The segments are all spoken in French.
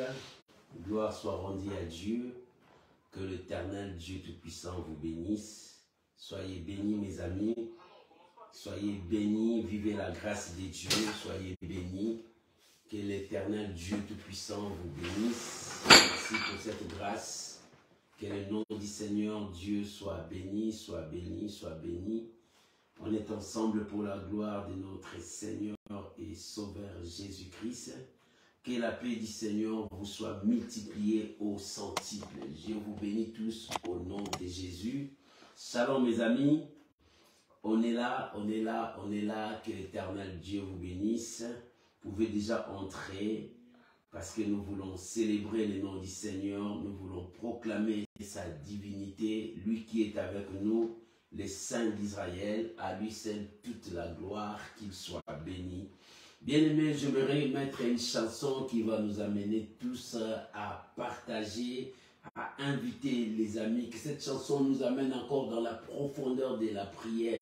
Alléluia. Gloire soit rendue à Dieu. Que l'Éternel Dieu Tout-Puissant vous bénisse. Soyez bénis mes amis. Soyez bénis. Vivez la grâce de Dieu. Soyez bénis. Que l'Éternel Dieu Tout-Puissant vous bénisse. Merci pour cette grâce. Que le nom du Seigneur Dieu soit béni, soit béni, soit béni. On est ensemble pour la gloire de notre Seigneur et Sauveur Jésus-Christ. Que la paix du Seigneur vous soit multipliée au centuple. Je vous bénis tous au nom de Jésus. Shalom mes amis. On est là, on est là, on est là. Que l'Éternel Dieu vous bénisse. Vous pouvez déjà entrer parce que nous voulons célébrer le nom du Seigneur. Nous voulons proclamer sa divinité. Lui qui est avec nous, les saints d'Israël, à lui seul toute la gloire, qu'il soit béni. Bien-aimés, j'aimerais mettre une chanson qui va nous amener tous à partager, à inviter les amis, que cette chanson nous amène encore dans la profondeur de la prière,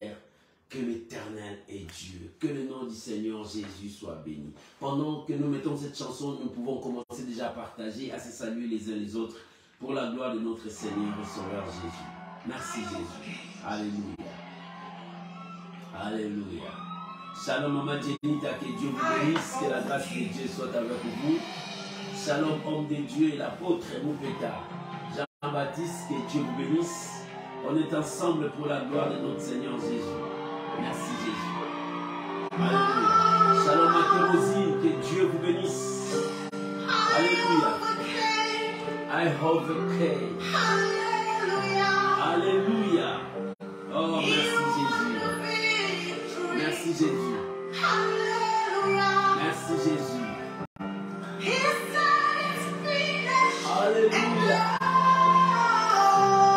que l'Éternel est Dieu, que le nom du Seigneur Jésus soit béni. Pendant que nous mettons cette chanson, nous pouvons commencer déjà à partager, à se saluer les uns les autres, pour la gloire de notre Seigneur et Sauveur Jésus. Merci Jésus. Alléluia. Alléluia. Shalom Maman Jenita, que Dieu vous bénisse, que la grâce de Dieu soit avec vous. Shalom homme de Dieu et l'apôtre Moupeta. Jean-Baptiste, que Dieu vous bénisse. On est ensemble pour la gloire de notre Seigneur Jésus. Merci Jésus. Alléluia. Shalom Matérosi, que Dieu vous bénisse. Alléluia. I overcame. Alléluia. Oh, merci Jésus. Merci Jésus. Merci Jésus. Alléluia.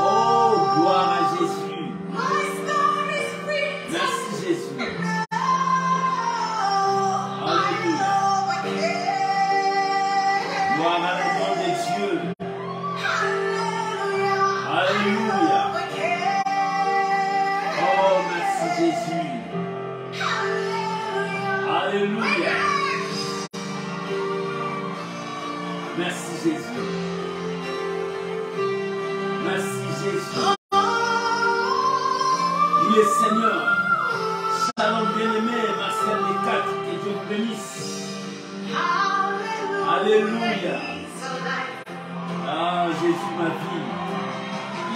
Oh, gloire à Jésus. Merci Jésus. Alléluia. Gloire à la gloire de Dieu. Alléluia. Oh, merci Jésus. Alléluia. Merci Jésus. Merci Jésus. Il est Seigneur. Shalom bien-aimé, Marcel des 4, que Dieu vous bénisse. Alléluia. Ah, Jésus, ma vie.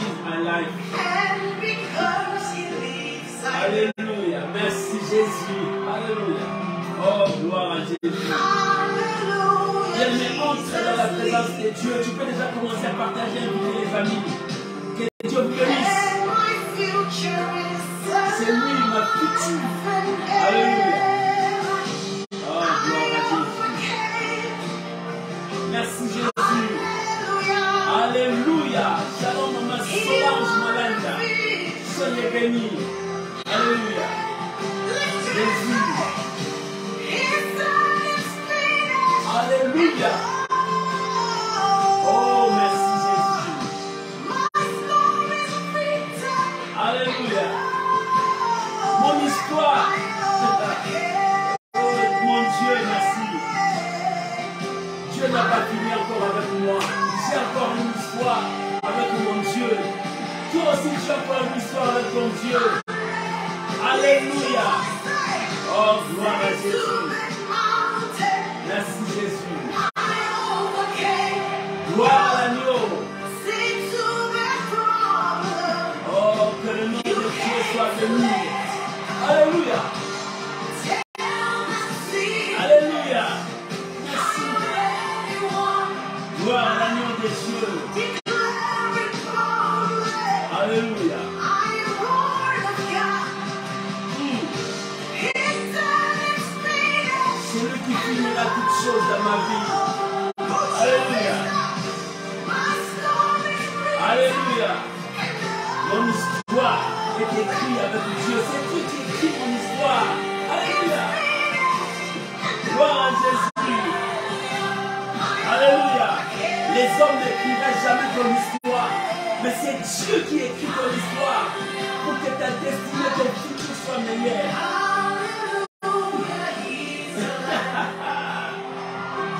Is my life. Alléluia. Merci Jésus. Alléluia. Oh, gloire à Jésus. Bien-aimé, entre dans la présence de Dieu. Tu peux déjà commencer à partager avec les familles. Que Dieu vous bénisse. C'est lui, ma future. Alléluia. Oh, gloire à Jésus. Merci Jésus. Alléluia. Shalom, maman Solange Malanda. Soyez bénis. Alléluia. Jésus. Alléluia. Oh, merci Jésus. Alléluia. Mon histoire. Oh, mon Dieu, merci. Dieu n'a pas fini encore avec moi. J'ai encore une histoire avec mon Dieu. Toi aussi, tu as encore une histoire avec ton Dieu. Alléluia. Oh, gloire à Jésus. Merci Jésus. Gloire à l'agneau. Oh, que le nom de Dieu soit béni. Alléluia. Alléluia. Merci. Gloire à l'agneau de Dieu. Alléluia. C'est lui qui finira toutes choses dans ma vie. Alléluia. Alléluia. Mon histoire est écrite avec Dieu. C'est lui qui écrit mon histoire. Alléluia. Gloire à Jésus. Alléluia. Les hommes n'écriraient jamais ton histoire. Mais c'est Dieu qui écrit ton histoire pour que ta destinée, ton futur soit meilleur.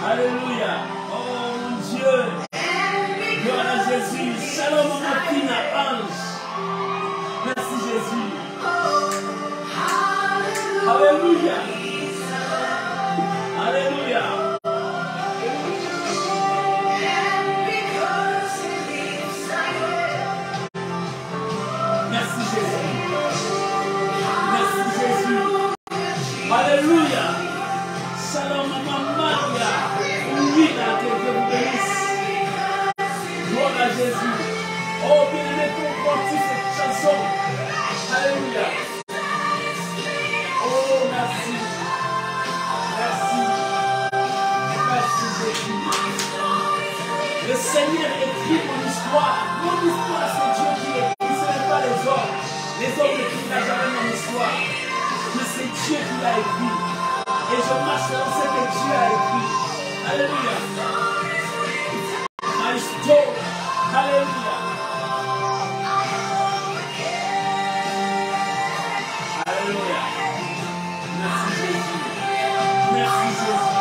Alléluia. Oh, Alléluia. Alléluia. Merci Jésus. Merci Jésus. Alléluia. Shalom Maman Maria. Oui, là, que Dieu vous bénisse. Gloire à Jésus. Oh, bien-aimé, comprends-tu cette chanson? Alléluia. Oh, merci. Merci. Merci Jésus. Le Seigneur écrit mon histoire. Mon histoire, c'est Dieu qui écrit. Ce n'est pas les hommes. Les hommes n'écrivent jamais mon histoire. Mais c'est Dieu qui l'a écrit. Et je marche dans ce que Dieu a écrit. Alléluia. My story. Alléluia. Alléluia. Merci Jésus. Merci Jésus.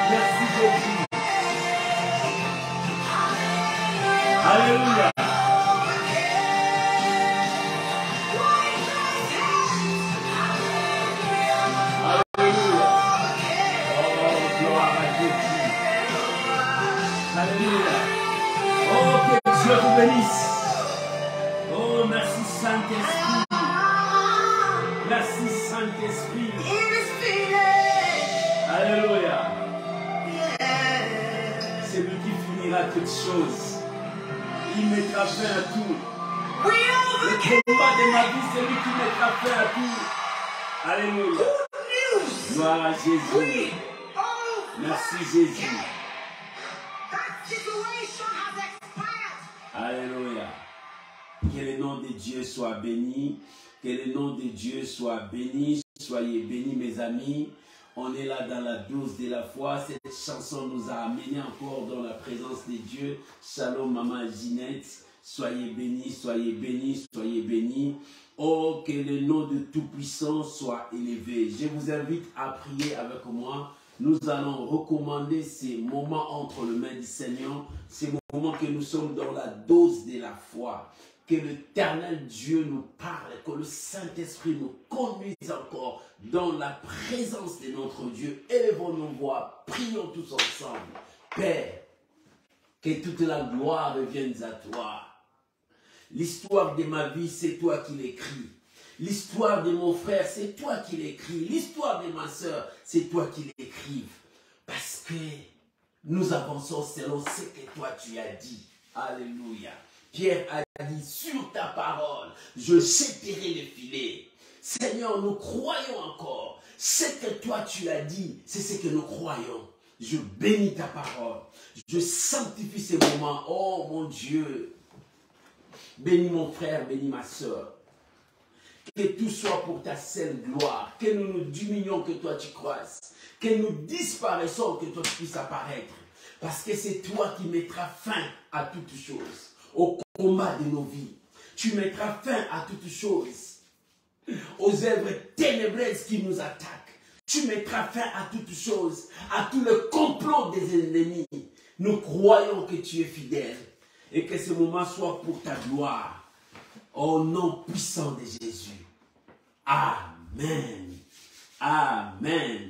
Merci Jésus. Alléluia. Alléluia. Oh, gloire à Jésus. Alléluia. Oh, que Dieu vous bénisse. Oh, merci Saint-Esprit. Merci Saint-Esprit. Alléluia. C'est lui qui finira toutes choses. Il mettra fin à tout. Le combat de ma vie, c'est lui qui mettra fin à tout. Alléluia. Gloire à Jésus. Merci Jésus. Alléluia. Que le nom de Dieu soit béni. Que le nom de Dieu soit béni. Soyez bénis mes amis. On est là dans la dose de la foi. Cette chanson nous a amenés encore dans la présence de Dieu. Shalom maman Ginette. Soyez bénis, soyez bénis, soyez bénis. Oh, que le nom de Tout-Puissant soit élevé. Je vous invite à prier avec moi. Nous allons recommander ces moments entre les mains du Seigneur. Ces moments que nous sommes dans la dose de la foi. Que l'Éternel Dieu nous parle, que le Saint-Esprit nous conduise encore dans la présence de notre Dieu. Élevons nos voix, prions tous ensemble. Père, que toute la gloire revienne à toi. L'histoire de ma vie, c'est toi qui l'écris. L'histoire de mon frère, c'est toi qui l'écris. L'histoire de ma soeur, c'est toi qui l'écrives. Parce que nous avançons selon ce que toi tu as dit. Alléluia. Pierre a dit, sur ta parole, je jetterai le filet. Seigneur, nous croyons encore. Ce que toi tu as dit, c'est ce que nous croyons. Je bénis ta parole. Je sanctifie ces moments. Oh mon Dieu. Bénis mon frère, bénis ma soeur. Que tout soit pour ta seule gloire. Que nous nous diminuions, que toi tu croisses. Que nous disparaissons, que toi tu puisses apparaître. Parce que c'est toi qui mettras fin à toutes choses. Au combat de nos vies. Tu mettras fin à toutes choses. Aux œuvres ténébreuses qui nous attaquent. Tu mettras fin à toutes choses. À tout le complot des ennemis. Nous croyons que tu es fidèle. Et que ce moment soit pour ta gloire. Au nom puissant de Jésus. Amen. Amen.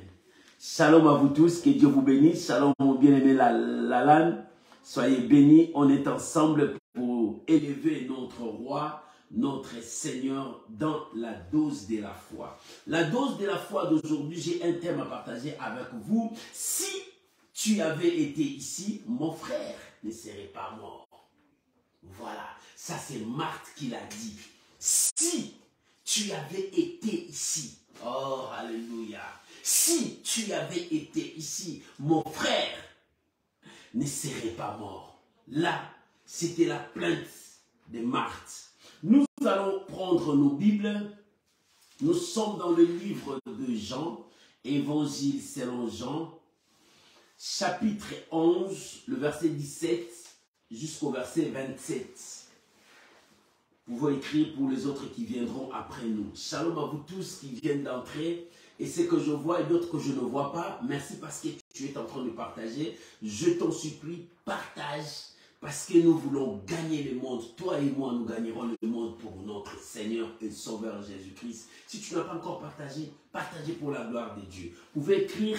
Shalom à vous tous. Que Dieu vous bénisse. Shalom mon bien-aimé Lalan. Soyez bénis. On est ensemble pour élever notre roi, notre Seigneur dans la dose de la foi. La dose de la foi d'aujourd'hui, j'ai un thème à partager avec vous. Si tu avais été ici, mon frère ne serait pas mort. Voilà, ça c'est Marthe qui l'a dit. Si tu avais été ici, oh alléluia, si tu avais été ici, mon frère ne serait pas mort. Là, c'était la plainte de Marthe. Nous allons prendre nos Bibles. Nous sommes dans le livre de Jean, Évangile selon Jean, chapitre 11, le verset 17 jusqu'au verset 27. Vous pouvez écrire pour les autres qui viendront après nous. Shalom à vous tous qui viennent d'entrer. Et ce que je vois et d'autres que je ne vois pas, merci parce que tu es en train de partager. Je t'en supplie, partage. Parce que nous voulons gagner le monde. Toi et moi, nous gagnerons le monde pour notre Seigneur et Sauveur Jésus-Christ. Si tu n'as pas encore partagé, partagez pour la gloire de Dieu. Vous pouvez écrire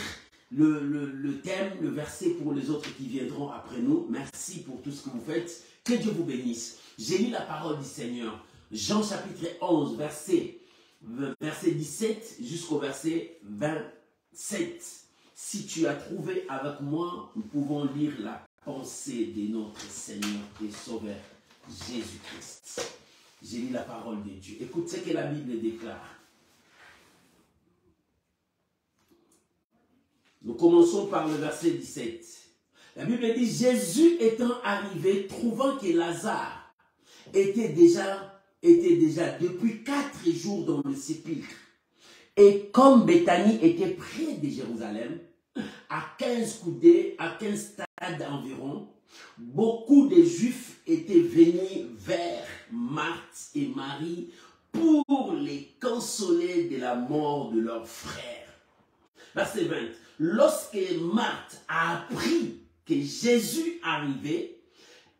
le thème, le verset pour les autres qui viendront après nous. Merci pour tout ce que vous faites. Que Dieu vous bénisse. J'ai lu la parole du Seigneur. Jean chapitre 11, verset 17 jusqu'au verset 27. Si tu as trouvé avec moi, nous pouvons lire la pensée de notre Seigneur et Sauveur Jésus-Christ. J'ai lu la parole de Dieu. Écoute ce que la Bible déclare. Nous commençons par le verset 17. La Bible dit, Jésus étant arrivé, trouvant que Lazare était déjà depuis 4 jours dans le sépulcre. Et comme Béthanie était près de Jérusalem, à 15 coudées, à 15 stades environ, beaucoup de Juifs étaient venus vers Marthe et Marie pour les consoler de la mort de leur frère. Verset 20. Lorsque Marthe a appris que Jésus arrivait,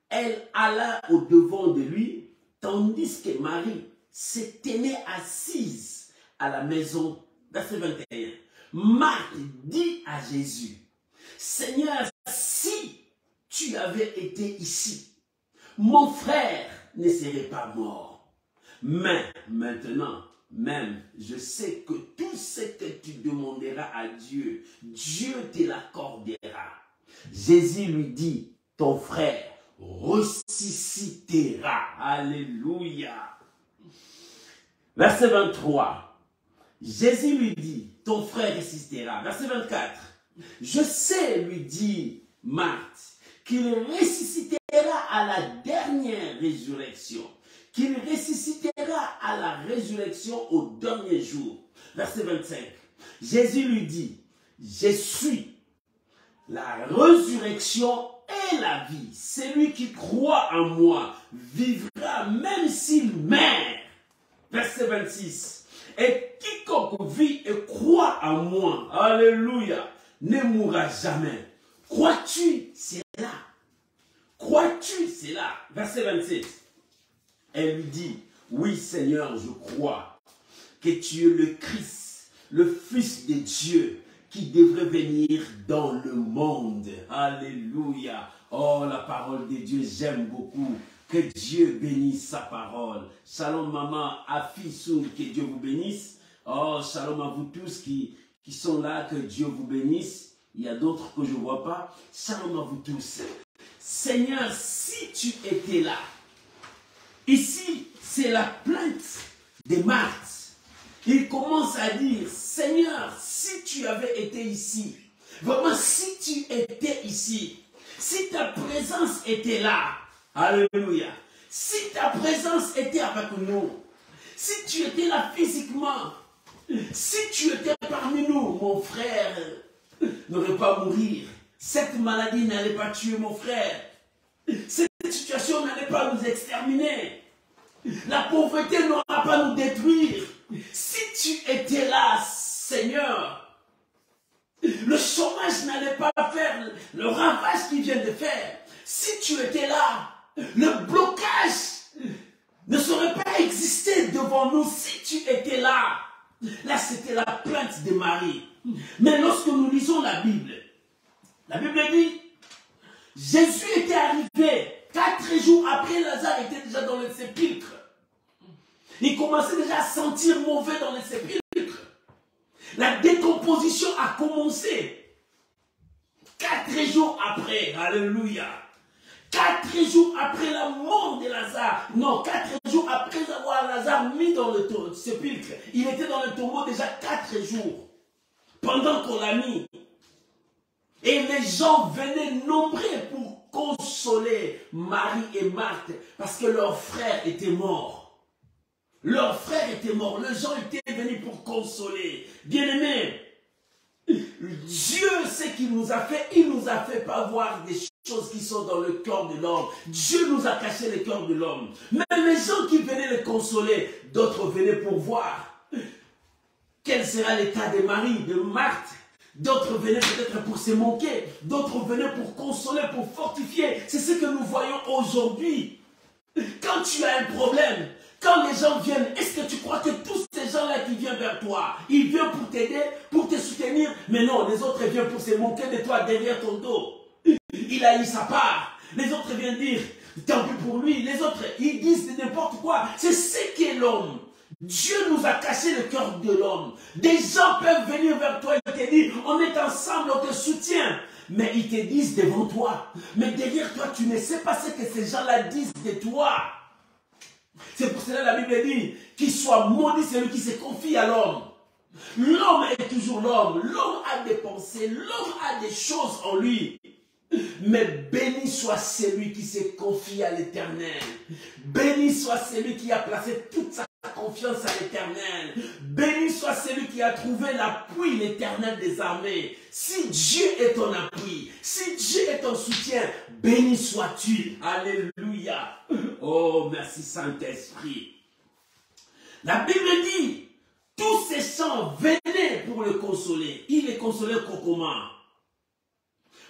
elle alla au-devant de lui, tandis que Marie se tenait assise à la maison. Verset 21. Marthe dit à Jésus, Seigneur, si tu avais été ici, mon frère ne serait pas mort. Mais maintenant, même, je sais que tout ce que tu demanderas à Dieu, Dieu te l'accordera. Jésus lui dit, ton frère ressuscitera. Alléluia. Verset 23. Jésus lui dit, ton frère ressuscitera. Verset 24. Je sais, lui dit Marthe, qu'il ressuscitera à la dernière résurrection. Qu'il ressuscitera à la résurrection au dernier jour. Verset 25. Jésus lui dit, je suis la résurrection et la vie. Celui qui croit en moi vivra même s'il meurt. Verset 26. Et quiconque vit et croit en moi, alléluia, ne mourra jamais. Crois-tu cela? Crois-tu cela? Verset 27. Elle lui dit, oui Seigneur, je crois que tu es le Christ, le Fils de Dieu, qui devrait venir dans le monde. Alléluia. Oh, la parole de Dieu, j'aime beaucoup. Que Dieu bénisse sa parole. Shalom maman, Afi Soul, que Dieu vous bénisse. Oh, shalom à vous tous qui sont là, que Dieu vous bénisse. Il y a d'autres que je ne vois pas. Shalom à vous tous. Seigneur, si tu étais là, ici, c'est la plainte de Marthe. Il commence à dire, Seigneur, si tu avais été ici, vraiment, si tu étais ici, si ta présence était là, alléluia, si ta présence était avec nous, si tu étais là physiquement, si tu étais parmi nous, mon frère n'aurait pas mourir. Cette maladie n'allait pas tuer mon frère. Cette situation n'allait pas nous exterminer. La pauvreté n'aura pas nous détruire. Si tu étais là, Seigneur, le chômage n'allait pas faire le ravage qu'il vient de faire. Si tu étais là, le blocage ne saurait pas exister devant nous. Si tu étais là, là c'était la plainte de Marie. Mais lorsque nous lisons la Bible dit, Jésus était arrivé 4 jours après, Lazare était déjà dans le sépulcre. Il commençait déjà à sentir mauvais dans le sépulcre. La décomposition a commencé 4 jours après. Alléluia. 4 jours après la mort de Lazare. Non, 4 jours après avoir Lazare mis dans le sépulcre. Il était dans le tombeau déjà 4 jours. Pendant qu'on l'a mis. Et les gens venaient nombreux pour consoler Marie et Marthe. Parce que leur frère était mort. Leur frère était mort. Les gens étaient venus pour consoler. Bien-aimés, Dieu sait qu'il nous a fait. Il nous a fait pas voir des choses qui sont dans le cœur de l'homme. Dieu nous a caché le cœur de l'homme. Même les gens qui venaient les consoler, d'autres venaient pour voir quel sera l'état de Marie, de Marthe, D'autres venaient peut-être pour se moquer. D'autres venaient pour consoler, pour fortifier. C'est ce que nous voyons aujourd'hui. Quand tu as un problème, quand les gens viennent, est-ce que tu crois que tous ces gens-là qui viennent vers toi, ils viennent pour t'aider, pour te soutenir? Mais non, les autres viennent pour se moquer de toi derrière ton dos. Il a eu sa part. Les autres viennent dire, tant pis pour lui. Les autres, ils disent n'importe quoi. C'est ce qu'est l'homme. Dieu nous a caché le cœur de l'homme. Des gens peuvent venir vers toi et te dire, on est ensemble, on te soutient. Mais ils te disent devant toi. Mais derrière toi, tu ne sais pas ce que ces gens-là disent de toi. C'est pour cela que la Bible dit, qu'il soit maudit celui qui se confie à l'homme. L'homme est toujours l'homme. L'homme a des pensées, l'homme a des choses en lui. Mais béni soit celui qui se confie à l'Éternel. Béni soit celui qui a placé toute sa confiance à l'Éternel. Béni soit celui qui a trouvé l'appui, l'Éternel des armées. Si Dieu est ton appui, si Dieu est ton soutien, béni sois-tu. Alléluia. Oh, merci Saint-Esprit. La Bible dit, tous ces chants venaient pour le consoler. Il les consolait comment?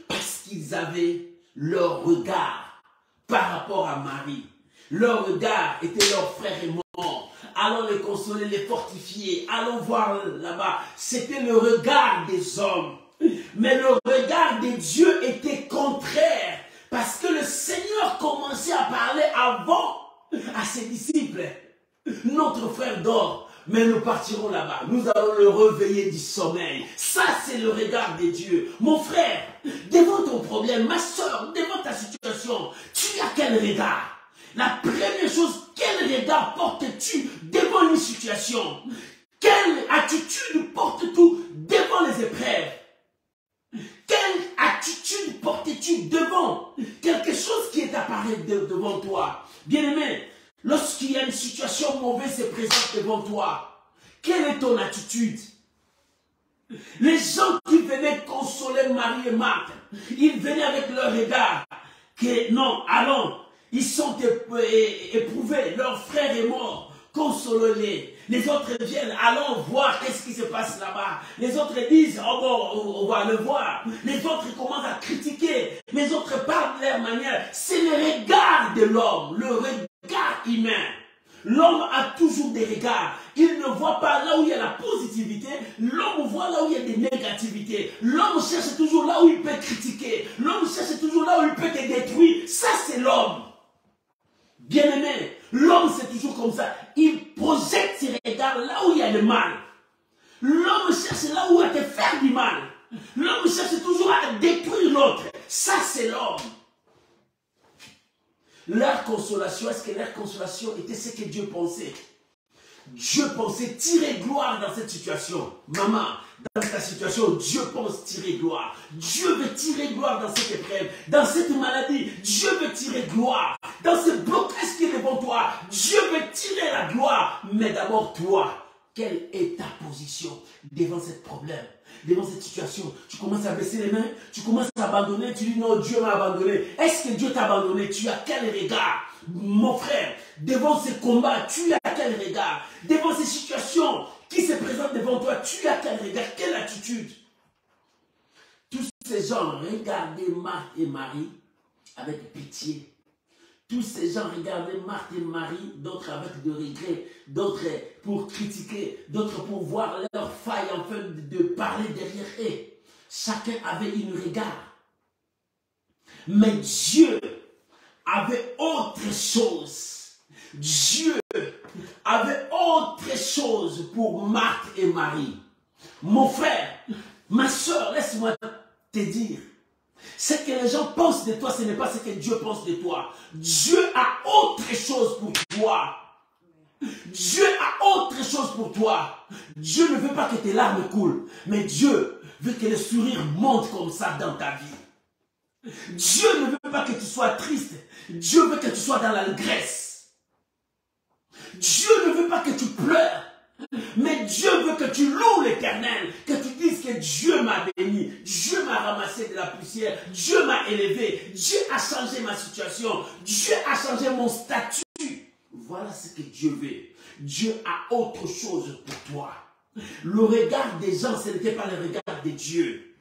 Parce qu'ils avaient leur regard par rapport à Marie. Leur regard était leur frère et mort. Allons les consoler, les fortifier. Allons voir là-bas. C'était le regard des hommes. Mais le regard de Dieu était contraire. Parce que le Seigneur commençait à parler avant à ses disciples. Notre frère dort. Mais nous partirons là-bas. Nous allons le réveiller du sommeil. Ça, c'est le regard de Dieu. Mon frère, devant ton problème, ma soeur, devant ta situation, tu as quel regard? La première chose, quel regard portes-tu devant une situation? Quelle attitude portes-tu devant les épreuves? Quelle attitude portes-tu devant quelque chose qui est apparu devant toi? Bien-aimé, lorsqu'il y a une situation mauvaise se présente devant toi, quelle est ton attitude? Les gens qui venaient consoler Marie et Marthe, ils venaient avec leur regard, que non, allons, ils sont éprouvés, leur frère est mort, consolez-les. Les autres viennent, allons voir qu'est-ce qui se passe là-bas. Les autres disent, oh bon, on va le voir. Les autres commencent à critiquer. Les autres parlent de leur manière. C'est le regard de l'homme, le regard humain. L'homme a toujours des regards. Il ne voit pas là où il y a la positivité. L'homme voit là où il y a des négativités. L'homme cherche toujours là où il peut critiquer. L'homme cherche toujours là où il peut te détruire. Ça, c'est l'homme. Bien-aimé, l'homme c'est toujours comme ça. Il projette ses regards là où il y a le mal. L'homme cherche là où il va te faire du mal. L'homme cherche toujours à détruire l'autre. Ça c'est l'homme. Leur consolation, est-ce que leur consolation était ce que Dieu pensait? Dieu pensait tirer gloire dans cette situation. Maman, dans ta situation, Dieu pense tirer gloire. Dieu veut tirer gloire dans cette épreuve, dans cette maladie. Dieu veut tirer gloire. Dans ce blocage qui est devant toi, Dieu veut tirer la gloire. Mais d'abord, toi, quelle est ta position devant ce problème, devant cette situation? Tu commences à baisser les mains, tu commences à abandonner, tu dis non, Dieu m'a abandonné. Est-ce que Dieu t'a abandonné? Tu as quel regard? Mon frère, devant ces combats, tu as quel regard? Devant ces situations qui se présentent devant toi, tu as quel regard? Quelle attitude? Tous ces gens regardaient Marthe et Marie avec pitié. Tous ces gens regardaient Marthe et Marie, d'autres avec de regrets, d'autres pour critiquer, d'autres pour voir leurs failles afin de parler derrière eux. Chacun avait un regard. Mais Dieu avait autre chose. Dieu avait autre chose pour Marthe et Marie. Mon frère, ma soeur, laisse-moi te dire. Ce que les gens pensent de toi, ce n'est pas ce que Dieu pense de toi. Dieu a autre chose pour toi. Dieu a autre chose pour toi. Dieu ne veut pas que tes larmes coulent, mais Dieu veut que le sourire monte comme ça dans ta vie. Dieu ne veut pas que tu sois triste. Dieu veut que tu sois dans l'allégresse. Dieu ne veut pas que tu pleures. Mais Dieu veut que tu loues l'Éternel, que tu dises que Dieu m'a béni, Dieu m'a ramassé de la poussière, Dieu m'a élevé, Dieu a changé ma situation, Dieu a changé mon statut. Voilà ce que Dieu veut. Dieu a autre chose pour toi. Le regard des gens, ce n'était pas le regard de Dieu.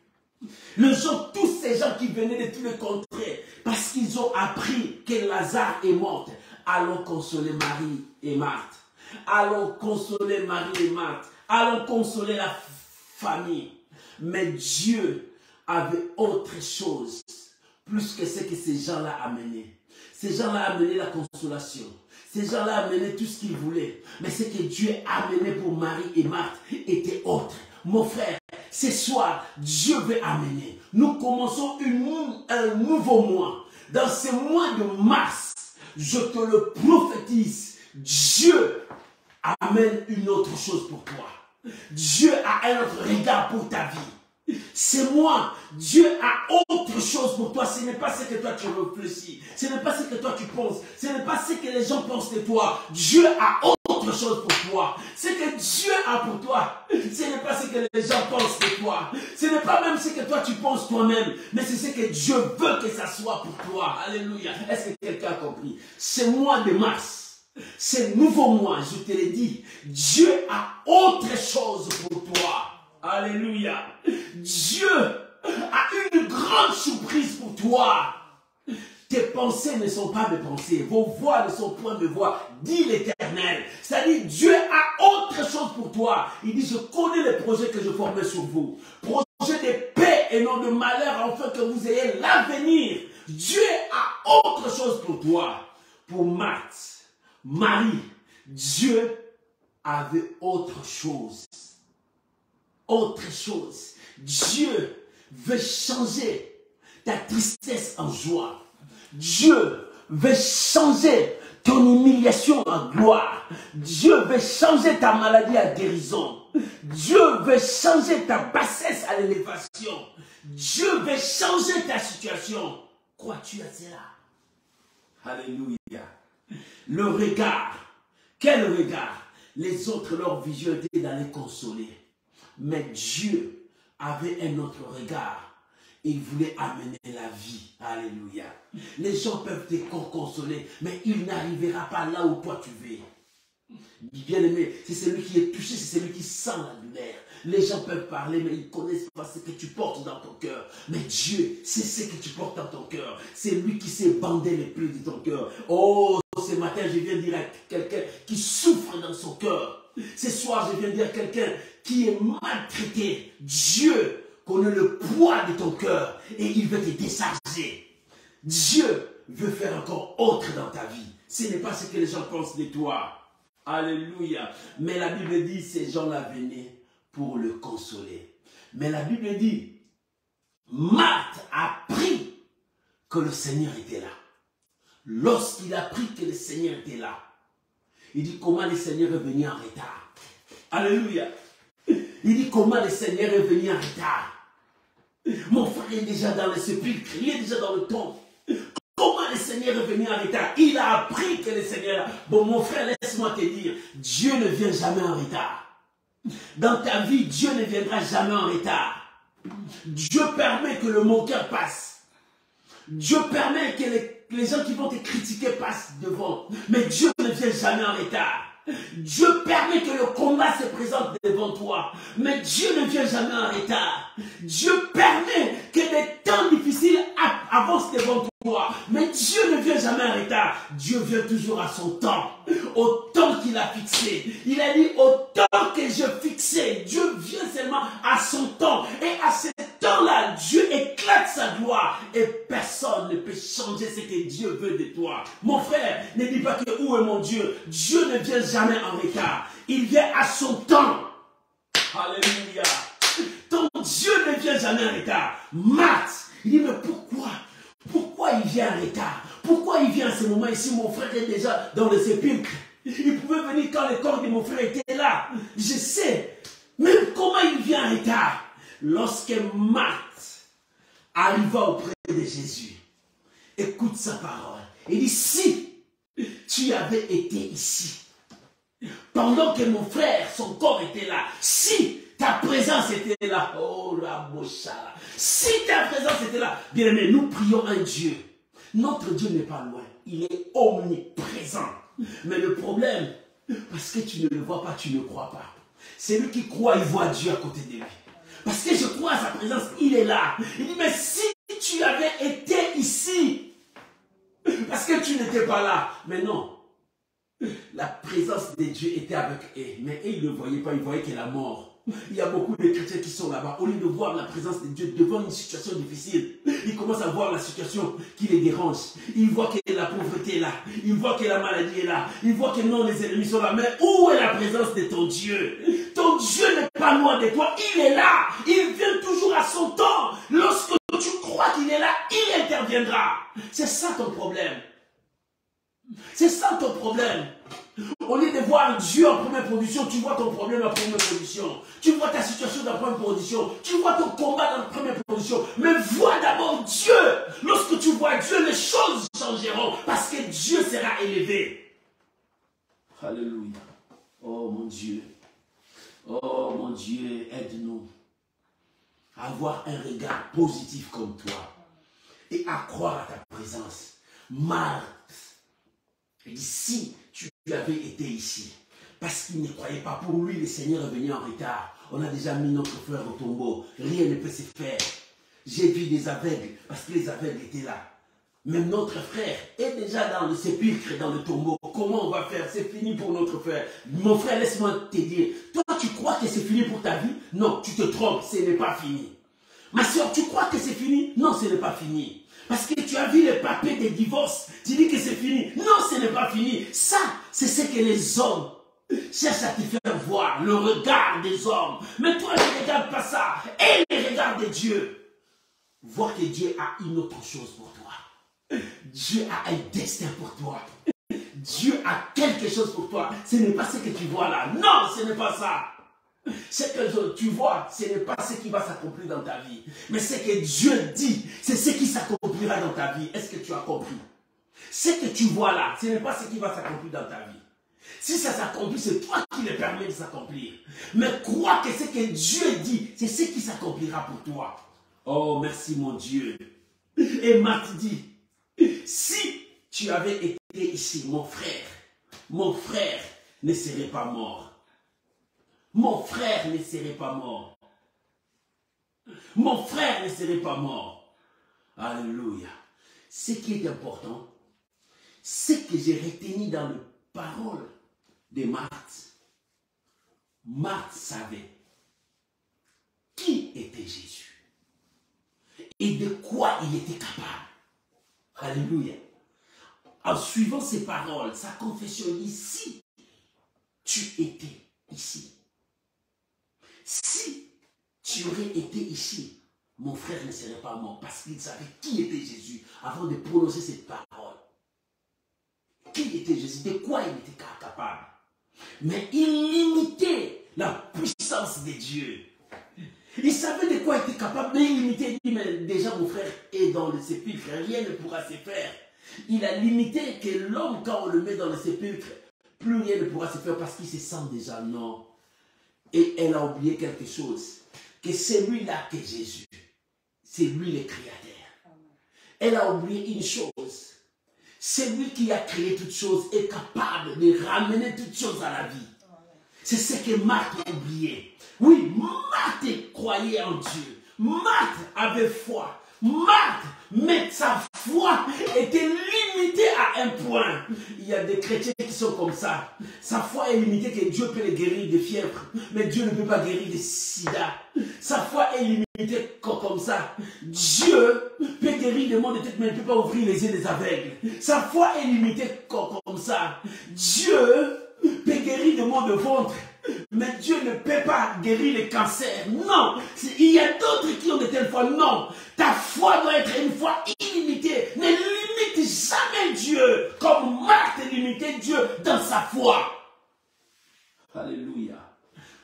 Les gens, tous ces gens qui venaient de tous les contrées, parce qu'ils ont appris que Lazare est mort, allons consoler Marie et Marthe. Allons consoler Marie et Marthe. Allons consoler la famille. Mais Dieu avait autre chose, plus que ce que ces gens-là amenaient. Ces gens-là amenaient la consolation. Ces gens-là amenaient tout ce qu'ils voulaient. Mais ce que Dieu amenait pour Marie et Marthe était autre. Mon frère, ce soir, Dieu veut amener. Nous commençons un nouveau mois. Dans ce mois de mars, je te le prophétise, Dieu amène une autre chose pour toi. Dieu a un autre regard pour ta vie. C'est moi. Dieu a autre chose pour toi. Ce n'est pas ce que toi tu réfléchis. Ce n'est pas ce que toi tu penses. Ce n'est pas ce que les gens pensent de toi. Dieu a autre chose pour toi. Ce que Dieu a pour toi, ce n'est pas ce que les gens pensent de toi. Ce n'est pas même ce que toi tu penses toi-même. Mais c'est ce que Dieu veut que ça soit pour toi. Alléluia. Est-ce que quelqu'un a compris? Ce mois de mars, ce nouveau mois, je te l'ai dit, Dieu a autre chose pour toi. Alléluia. Dieu a une grande surprise pour toi. Tes pensées ne sont pas mes pensées. Vos voix ne sont point mes voix, dit l'Éternel. C'est-à-dire, Dieu a autre chose pour toi. Il dit, je connais les projets que je formais sur vous. Projets de paix et non de malheur, afin que vous ayez l'avenir. Dieu a autre chose pour toi. Pour Marthe, Marie, Dieu avait autre chose. Autre chose. Dieu veut changer ta tristesse en joie. Dieu veut changer ton humiliation en gloire. Dieu veut changer ta maladie à guérison. Dieu veut changer ta bassesse à l'élévation. Dieu veut changer ta situation. Crois-tu à cela? Alléluia. Le regard. Quel regard? Les autres, leur vision était d'aller consoler. Mais Dieu avait un autre regard. Il voulait amener la vie. Alléluia. Les gens peuvent te consoler, mais il n'arrivera pas là où toi tu veux. Bien-aimé, c'est celui qui est touché, c'est celui qui sent la douleur. Les gens peuvent parler, mais ils ne connaissent pas ce que tu portes dans ton cœur. Mais Dieu, c'est ce que tu portes dans ton cœur. C'est lui qui sait bander les plis de ton cœur. Oh, ce matin, je viens dire à quelqu'un qui souffre dans son cœur. Ce soir, je viens dire à quelqu'un qui est maltraité. Dieu connaît le poids de ton cœur et il veut te décharger. Dieu veut faire encore autre dans ta vie. Ce n'est pas ce que les gens pensent de toi. Alléluia. Mais la Bible dit, ces gens-là venaient pour le consoler. Mais la Bible dit, Marthe a appris que le Seigneur était là. Lorsqu'il a appris que le Seigneur était là, il dit comment le Seigneur est venu en retard. Alléluia. Il dit comment le Seigneur est venu en retard. Mon frère est déjà dans le sépulcre, il est déjà dans le tombe. Comment le Seigneur est venu en retard? Il a appris que le Seigneur... Bon, mon frère, laisse-moi te dire, Dieu ne vient jamais en retard. Dans ta vie, Dieu ne viendra jamais en retard. Dieu permet que le moqueur passe. Dieu permet que les gens qui vont te critiquer passent devant. Mais Dieu ne vient jamais en retard. Dieu permet que le combat se présente devant toi. Mais Dieu ne vient jamais en retard. Dieu permet que des temps difficiles avancent devant toi. Mais Dieu ne vient jamais en retard. Dieu vient toujours à son temps. Au temps qu'il a fixé. Il a dit au temps que je fixais. Dieu vient seulement à son temps. Et à ce temps-là, Dieu éclate sa gloire. Et personne ne peut changer ce que Dieu veut de toi. Mon frère, ne dis pas que où est mon Dieu? Dieu ne vient jamais en retard. Il vient à son temps. Alléluia. Ton Dieu ne vient jamais en retard. Marthe, il dit, mais pourquoi? Pourquoi il vient en retard? Pourquoi il vient à ce moment ici? Mon frère est déjà dans le sépulcre. Il pouvait venir quand le corps de mon frère était là. Je sais. Mais comment il vient en retard? Lorsque Marthe arriva auprès de Jésus, écoute sa parole. Il dit, si tu avais été ici, pendant que mon frère, son corps était là, si ta présence était là, oh la boucha, si ta présence était là, bien aimé, nous prions un Dieu. Notre Dieu n'est pas loin, il est omniprésent. Mais le problème, parce que tu ne le vois pas, tu ne crois pas. Celui qui croit, il voit Dieu à côté de lui. Parce que je crois à sa présence, il est là. Il dit, mais si tu avais été ici, parce que tu n'étais pas là. Mais non. La présence de Dieu était avec eux. Mais eux, ils ne le voyaient pas, ils voyaient qu'il est la mort. Il y a beaucoup de chrétiens qui sont là-bas. Au lieu de voir la présence de Dieu devant une situation difficile, ils commencent à voir la situation qui les dérange. Ils voient que la pauvreté est là. Ils voient que la maladie est là. Ils voient que non, les ennemis sont là. Mais où est la présence de ton Dieu? Ton Dieu n'est pas loin de toi. Il est là. Il vient toujours à son temps. Lorsque tu crois qu'il est là, il interviendra. C'est ça ton problème. C'est ça ton problème. Au lieu de voir Dieu en première position, tu vois ton problème en première position. Tu vois ta situation en première position. Tu vois ton combat en première position. Mais vois d'abord Dieu. Lorsque tu vois Dieu, les choses changeront. Parce que Dieu sera élevé. Alléluia. Oh mon Dieu. Oh mon Dieu, aide-nous à avoir un regard positif comme toi. Et à croire à ta présence. Marthe. Il dit, si tu avais été ici, parce qu'il ne croyait pas, pour lui, le Seigneur est venu en retard. On a déjà mis notre frère au tombeau. Rien ne peut se faire. J'ai vu des aveugles, parce que les aveugles étaient là. Même notre frère est déjà dans le sépulcre, dans le tombeau. Comment on va faire? C'est fini pour notre frère. Mon frère, laisse-moi te dire. Toi, tu crois que c'est fini pour ta vie? Non, tu te trompes, ce n'est pas fini. Ma soeur, tu crois que c'est fini? Non, ce n'est pas fini. Parce que tu as vu les papiers des divorces. Tu dis que c'est fini. Non, ce n'est pas fini. Ça, c'est ce que les hommes cherchent à te faire voir. Le regard des hommes. Mais toi, ne regarde pas ça. Et le regard de Dieu. Voir que Dieu a une autre chose pour toi. Dieu a un destin pour toi. Dieu a quelque chose pour toi. Ce n'est pas ce que tu vois là. Non, ce n'est pas ça. Ce que tu vois, ce n'est pas ce qui va s'accomplir dans ta vie. Mais ce que Dieu dit, c'est ce qui s'accomplira dans ta vie. Est-ce que tu as compris? Ce que tu vois là, ce n'est pas ce qui va s'accomplir dans ta vie. Si ça s'accomplit, c'est toi qui le permets de s'accomplir. Mais crois que ce que Dieu dit, c'est ce qui s'accomplira pour toi. Oh, merci mon Dieu. Et Marthe dit, si tu avais été ici, mon frère ne serait pas mort. Mon frère ne serait pas mort. Mon frère ne serait pas mort. Alléluia. Ce qui est important, c'est que j'ai retenu dans les paroles de Marthe. Marthe savait qui était Jésus et de quoi il était capable. Alléluia. En suivant ses paroles, sa confession dit, si tu étais ici, si tu aurais été ici, mon frère ne serait pas mort parce qu'il savait qui était Jésus avant de prononcer cette parole. Qui était Jésus? De quoi il était capable? Mais il limitait la puissance de Dieu. Il savait de quoi il était capable, mais il limitait. Il dit, mais déjà mon frère est dans le sépulcre, rien ne pourra se faire. Il a limité que l'homme, quand on le met dans le sépulcre, plus rien ne pourra se faire parce qu'il se sent déjà non. Et elle a oublié quelque chose, que c'est lui-là qui est Jésus. C'est lui le créateur. Elle a oublié une chose. C'est lui qui a créé toutes choses et est capable de ramener toutes choses à la vie. C'est ce que Marthe a oublié. Oui, Marthe croyait en Dieu. Marthe avait foi. Marthe, mais sa foi était limitée à un point. Il y a des chrétiens qui sont comme ça. Sa foi est limitée que Dieu peut les guérir de fièvre, mais Dieu ne peut pas guérir de sida. Sa foi est limitée comme ça. Dieu peut guérir des maux de tête, mais il ne peut pas ouvrir les yeux des aveugles. Sa foi est limitée comme ça. Dieu peut guérir des maux de ventre, mais Dieu ne peut pas guérir les cancers. Non. Il y a d'autres qui ont de telles foi. Non. Ta foi doit être une foi illimitée. Ne limite jamais Dieu comme Marthe limitait Dieu dans sa foi. Alléluia.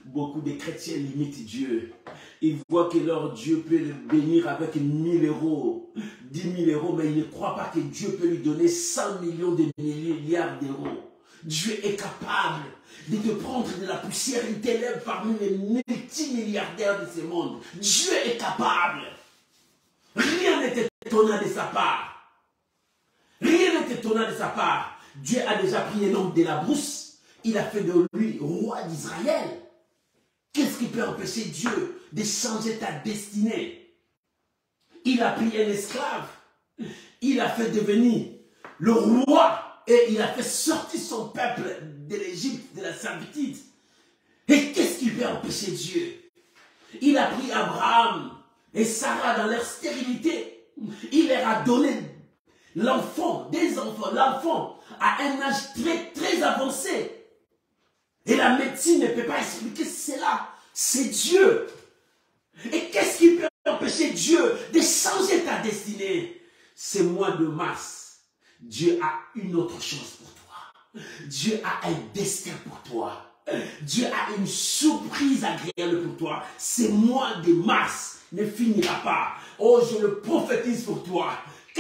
Beaucoup de chrétiens limitent Dieu. Ils voient que leur Dieu peut le bénir avec 1000 euros, 10 000 euros, mais ils ne croient pas que Dieu peut lui donner 100 millions de milliards d'euros. Dieu est capable de te prendre de la poussière, il t'élève parmi les multimilliardaires de ce monde. Dieu est capable. Rien n'est étonnant de sa part. Rien n'est étonnant de sa part. Dieu a déjà pris un homme de la brousse. Il a fait de lui roi d'Israël. qui peut empêcher Dieu de changer ta destinée? Il a pris un esclave, il a fait devenir le roi et il a fait sortir son peuple de l'Égypte, de la servitude. Et qu'est-ce qui peut empêcher Dieu? Il a pris Abraham et Sarah dans leur stérilité. Il leur a donné l'enfant, des enfants, l'enfant à un âge très très avancé. Et la médecine ne peut pas expliquer cela. C'est Dieu. Et qu'est-ce qui peut empêcher Dieu de changer ta destinée? Ce mois de mars, Dieu a une autre chose pour toi. Dieu a un destin pour toi. Dieu a une surprise agréable pour toi. Ce mois de mars ne finira pas. Oh, je le prophétise pour toi.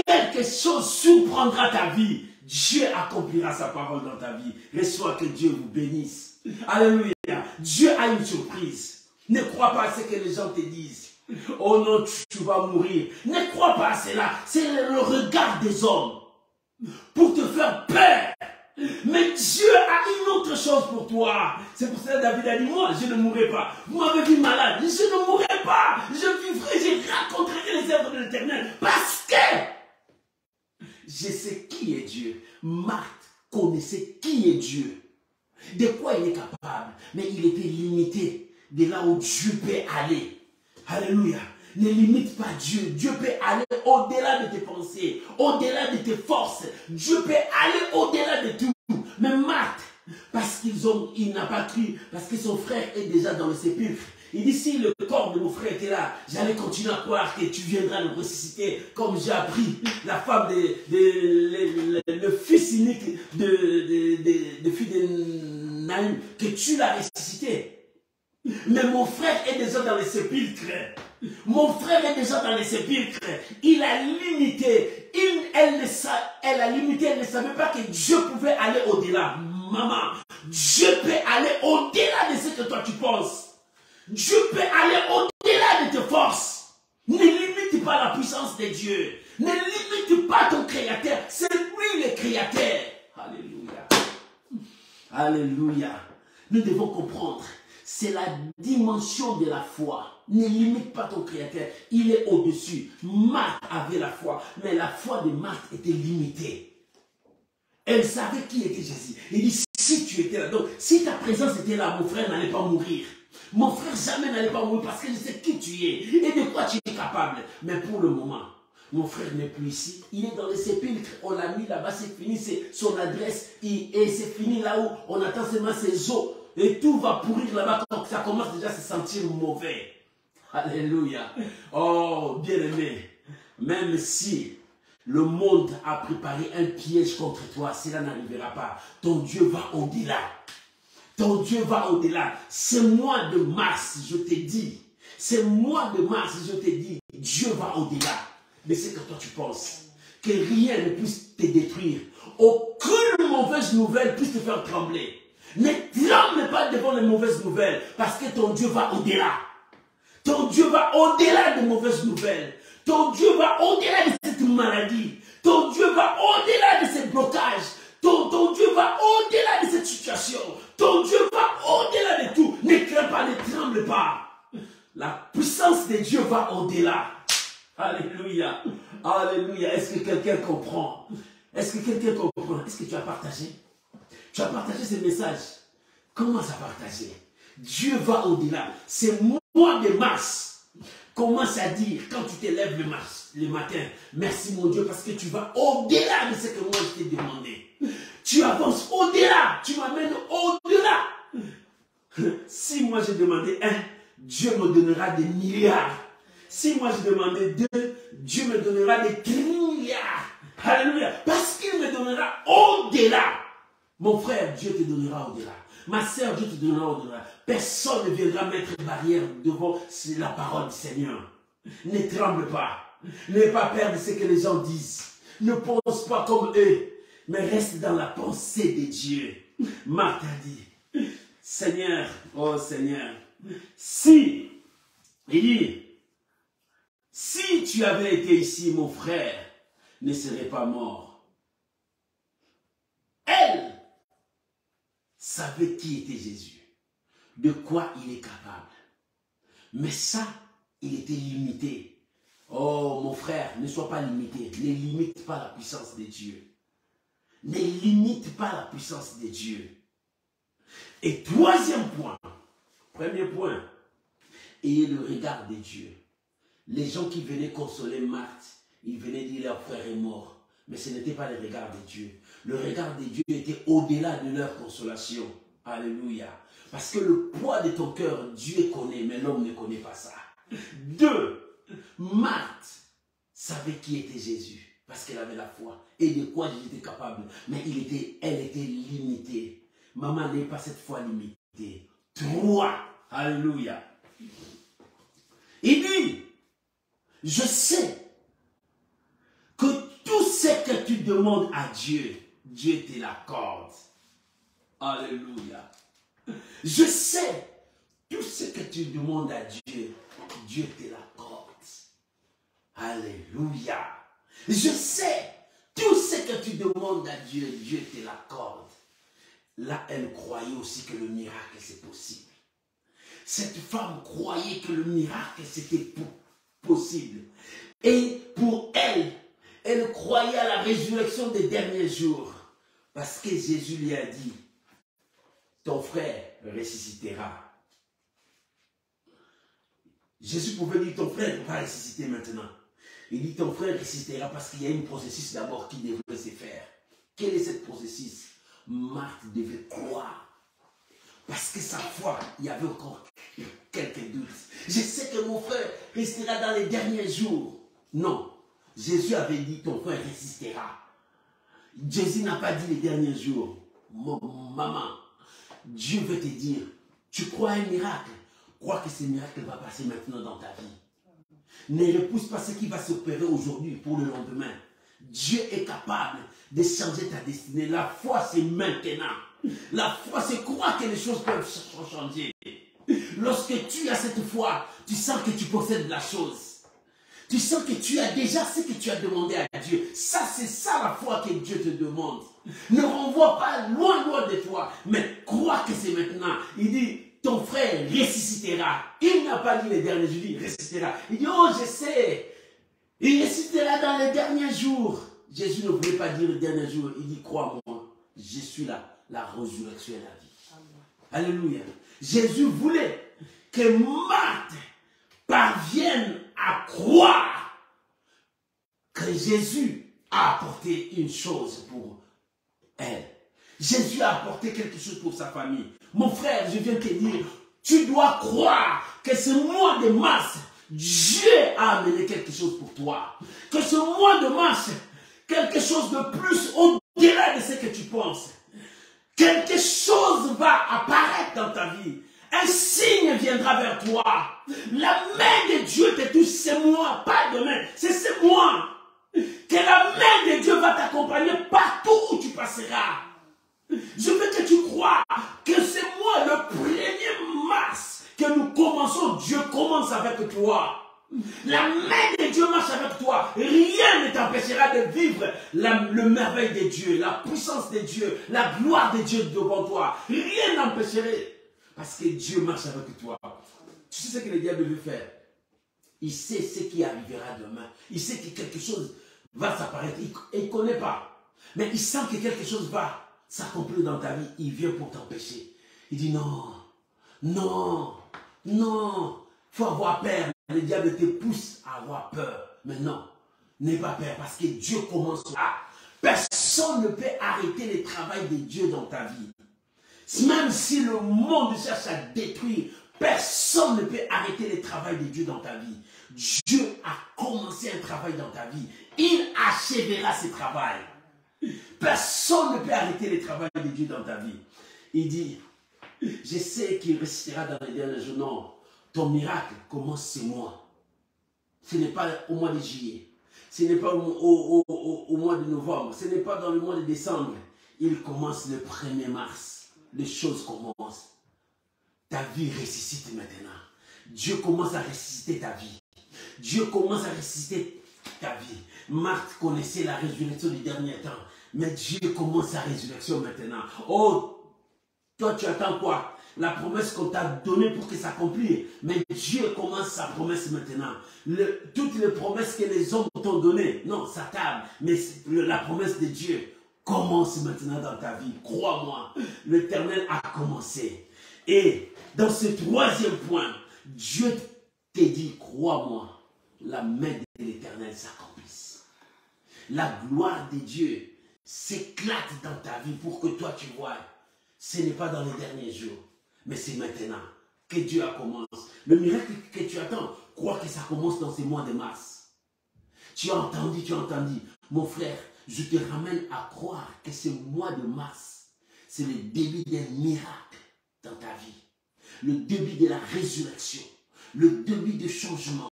Quelque chose surprendra ta vie. Dieu accomplira sa parole dans ta vie. Reçois que Dieu vous bénisse. Alléluia. Dieu a une surprise. Ne crois pas à ce que les gens te disent. Oh non, tu vas mourir. Ne crois pas à cela. C'est le regard des hommes pour te faire peur. Mais Dieu a une autre chose pour toi. C'est pour cela que David a dit, moi, je ne mourrai pas. Vous m'avez vu malade, je ne mourrai pas. Je vivrai, je raconterai les œuvres de l'Éternel. Parce que je sais qui est Dieu. Marthe connaissait qui est Dieu. De quoi il est capable. Mais il était limité de là où Dieu peut aller. Alléluia. Ne limite pas Dieu. Dieu peut aller au-delà de tes pensées, au-delà de tes forces. Dieu peut aller au-delà de tout. Mais Marthe, parce qu'il n'a pas cru, parce que son frère est déjà dans le sépulcre. Il dit, si le corps de mon frère était là, j'allais continuer à croire que tu viendras le ressusciter, comme j'ai appris la femme le fils unique de fille de Naïm, que tu l'as ressuscité. Mais mon frère est déjà dans le sépulcre. Mon frère est déjà dans le sépulcre. Il a limité. Elle a limité. Elle ne savait pas que Dieu pouvait aller au-delà. Maman, Dieu peut aller au-delà de ce que toi tu penses. Dieu peut aller au-delà de tes forces. Ne limite pas la puissance de Dieu. Ne limite pas ton Créateur. C'est lui le Créateur. Alléluia. Alléluia. Nous devons comprendre. C'est la dimension de la foi. Ne limite pas ton Créateur. Il est au-dessus. Marthe avait la foi. Mais la foi de Marthe était limitée. Elle savait qui était Jésus. Il dit, si tu étais là, donc si ta présence était là, mon frère n'allait pas mourir. Mon frère jamais n'allait pas mourir parce que je sais qui tu es et de quoi tu es capable. Mais pour le moment, mon frère n'est plus ici. Il est dans le sépulcre. On l'a mis là-bas, c'est fini, c'est son adresse. Et c'est fini là où on attend seulement ses os. Et tout va pourrir là-bas quand ça commence déjà à se sentir mauvais. Alléluia. Oh, bien-aimé, même si le monde a préparé un piège contre toi, cela n'arrivera pas. Ton Dieu va au-delà. Ton Dieu va au-delà. Ce mois de mars, je te dis, ce mois de mars, je te dis, Dieu va au-delà. Mais c'est que toi tu penses. Que rien ne puisse te détruire. Aucune mauvaise nouvelle puisse te faire trembler. Ne tremble pas devant les mauvaises nouvelles, parce que ton Dieu va au-delà. Ton Dieu va au-delà des mauvaises nouvelles. Ton Dieu va au-delà de cette maladie. Ton Dieu va au-delà de ces blocages. Ton Dieu va au-delà de cette situation. Ton Dieu va au-delà de tout. Ne crains pas, ne tremble pas. La puissance de Dieu va au-delà. Alléluia. Alléluia. Est-ce que quelqu'un comprend? Est-ce que quelqu'un comprend? Est-ce que tu as partagé? Tu as partagé ce message. Commence à partager. Dieu va au-delà. C'est mois de mars. Commence à dire, quand tu te lèves le matin, merci mon Dieu, parce que tu vas au-delà de ce que moi je t'ai demandé. Tu avances au-delà. Tu m'amènes au-delà. Si moi j'ai demandé 1, Dieu me donnera des milliards. Si moi j'ai demandé 2, Dieu me donnera des trilliards. Alléluia. Parce qu'il me donnera au-delà. Mon frère, Dieu te donnera au-delà. Ma sœur, Dieu te donnera au-delà. Personne ne viendra mettre barrière devant la parole du Seigneur. Ne tremble pas. N'aie pas peur de ce que les gens disent. Ne pense pas comme eux, mais reste dans la pensée de Dieu. Marthe a dit, Seigneur, oh Seigneur, si tu avais été ici, mon frère ne serait pas mort. Elle savait qui était Jésus, de quoi il est capable. Mais ça, il était limité. Oh, mon frère, ne sois pas limité. Ne limite pas la puissance de Dieu. Ne limite pas la puissance de Dieu. Et troisième point, premier point, ayez le regard de Dieu. Les gens qui venaient consoler Marthe, ils venaient dire leur frère est mort. Mais ce n'était pas le regard de Dieu. Le regard de Dieu était au-delà de leur consolation. Alléluia. Parce que le poids de ton cœur, Dieu connaît, mais l'homme ne connaît pas ça. 2. Marthe savait qui était Jésus. Parce qu'elle avait la foi. Et de quoi Jésus était capable. Mais elle était limitée. Maman n'est pas cette foi limitée. 3. Alléluia. Il dit, je sais que tout ce que tu demandes à Dieu, Dieu te l'accorde. Alléluia. Je sais tout ce que tu demandes à Dieu, Dieu te l'accorde. Alléluia. Je sais tout ce que tu demandes à Dieu, Dieu te l'accorde. Là, elle croyait aussi que le miracle, c'est possible. Cette femme croyait que le miracle, c'était possible. Et pour elle, elle croyait à la résurrection des derniers jours. Parce que Jésus lui a dit, ton frère ressuscitera. Jésus pouvait dire, ton frère va ressusciter maintenant. Il dit, ton frère ressuscitera parce qu'il y a un processus d'abord qui devrait se faire. Quel est ce processus? Marthe devait croire. Parce que sa foi, il y avait encore quelques doutes. Je sais que mon frère restera dans les derniers jours. Non. Jésus avait dit, ton frère résistera. Jésus n'a pas dit les derniers jours. Maman, Dieu veut te dire, tu crois à un miracle. Crois que ce miracle va passer maintenant dans ta vie. Ne repousse pas ce qui va s'opérer aujourd'hui pour le lendemain. Dieu est capable de changer ta destinée. La foi, c'est maintenant. La foi, c'est croire que les choses peuvent changer. Lorsque tu as cette foi, tu sens que tu possèdes la chose. Tu sens que tu as déjà ce que tu as demandé à Dieu. Ça, c'est ça la foi que Dieu te demande. Ne renvoie pas loin de toi, mais crois que c'est maintenant. Il dit, ton frère ressuscitera. Il n'a pas dit les derniers jours, il dit ressuscitera. Il dit, oh, je sais. Il ressuscitera dans les derniers jours. Jésus ne voulait pas dire les derniers jours. Il dit, crois-moi, je suis là. La résurrection et la vie. Amen. Alléluia. Jésus voulait que Marthe parvienne à croire que Jésus a apporté une chose pour elle. Jésus a apporté quelque chose pour sa famille. Mon frère, je viens te dire, tu dois croire que ce mois de mars, Dieu a amené quelque chose pour toi. Que ce mois de mars, quelque chose de plus au-delà de ce que tu penses. Quelque chose va apparaître dans ta vie. Un signe viendra vers toi. La main de Dieu te touche ce mois, pas demain, c'est ce mois. Que la main de Dieu va t'accompagner partout où tu passeras. Je veux que tu crois que ce mois, le 1er mars, que nous commençons, Dieu commence avec toi. La main de Dieu marche avec toi. Rien ne t'empêchera de vivre le merveille de Dieu, la puissance de Dieu, la gloire de Dieu devant toi. Rien n'empêcherait. Parce que Dieu marche avec toi. Tu sais ce que le diable veut faire? Il sait ce qui arrivera demain. Il sait que quelque chose va s'apparaître. Il ne connaît pas. Mais il sent que quelque chose va s'accomplir dans ta vie. Il vient pour t'empêcher. Il dit non, non, non. Il faut avoir peur. Le diable te pousse à avoir peur. Mais non, n'aie pas peur parce que Dieu commence là. Personne ne peut arrêter le travail de Dieu dans ta vie. Même si le monde cherche à détruire, personne ne peut arrêter le travail de Dieu dans ta vie. Dieu a commencé un travail dans ta vie. Il achèvera ce travail. Personne ne peut arrêter le travail de Dieu dans ta vie. Il dit, je sais qu'il ressuscitera dans les derniers jours. Non. Ton miracle commence ce mois. Ce n'est pas au mois de juillet. Ce n'est pas au mois de novembre. Ce n'est pas dans le mois de décembre. Il commence le 1er mars. Les choses commencent. Ta vie ressuscite maintenant. Dieu commence à ressusciter ta vie. Dieu commence à ressusciter ta vie. Marthe connaissait la résurrection du dernier temps. Mais Dieu commence sa résurrection maintenant. Oh, toi tu attends quoi? la promesse qu'on t'a donnée pour que ça s'accomplisse. Mais Dieu commence sa promesse maintenant. Toutes les promesses que les hommes t'ont données, non, ça tarde. Mais la promesse de Dieu commence maintenant dans ta vie. Crois-moi, l'Éternel a commencé. Et dans ce troisième point, Dieu te dit, crois-moi, la main de l'Éternel s'accomplisse. La gloire de Dieu s'éclate dans ta vie pour que toi tu vois. Ce n'est pas dans les derniers jours, mais c'est maintenant que Dieu a commencé. Le miracle que tu attends, crois que ça commence dans ces mois de mars. Tu as entendu. Mon frère, je te ramène à croire que ce mois de mars, c'est le début d'un miracle dans ta vie. Le début de la résurrection. Le début du changement.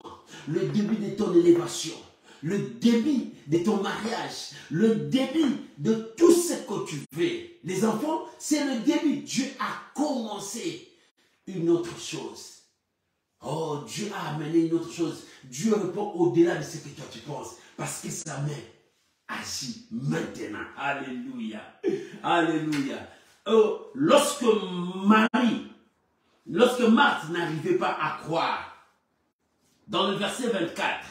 Le début de ton élévation. Le début de ton mariage. Le début de tout ce que tu fais. Les enfants, c'est le début. Dieu a commencé une autre chose. Oh, Dieu a amené une autre chose. Dieu répond au-delà de ce que toi tu penses. Parce que sa main agit maintenant. Alléluia. Alléluia. Oh, lorsque Marthe n'arrivait pas à croire, dans le verset 24,